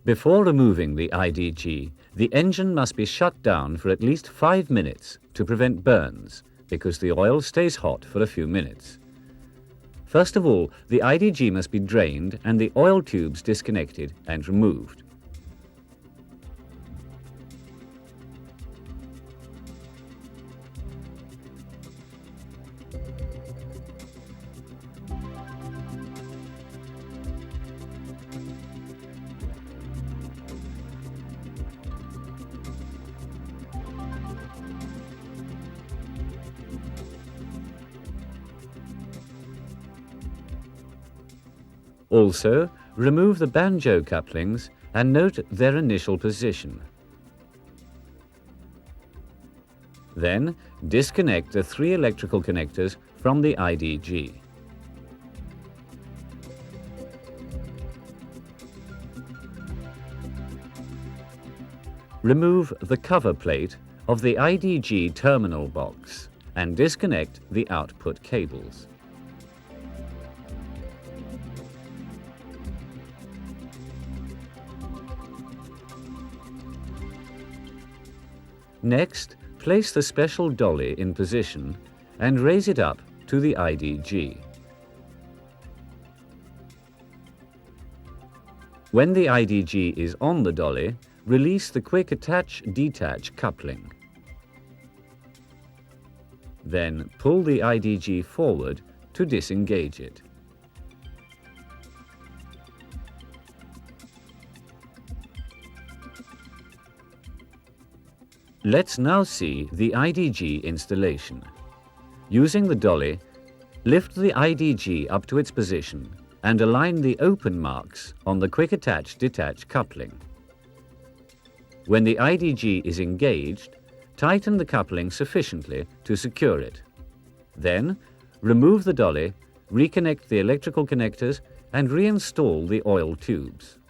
Before removing the IDG, the engine must be shut down for at least 5 minutes to prevent burns, because the oil stays hot for a few minutes. First of all, the IDG must be drained and the oil tubes disconnected and removed. Also, remove the banjo couplings and note their initial position. Then, disconnect the 3 electrical connectors from the IDG. Remove the cover plate of the IDG terminal box and disconnect the output cables. Next, place the special dolly in position and raise it up to the IDG. When the IDG is on the dolly, release the quick attach-detach coupling. Then pull the IDG forward to disengage it. Let's now see the IDG installation. Using the dolly, lift the IDG up to its position and align the open marks on the quick attach-detach coupling. When the IDG is engaged, tighten the coupling sufficiently to secure it. Then, remove the dolly, reconnect the electrical connectors and reinstall the oil tubes.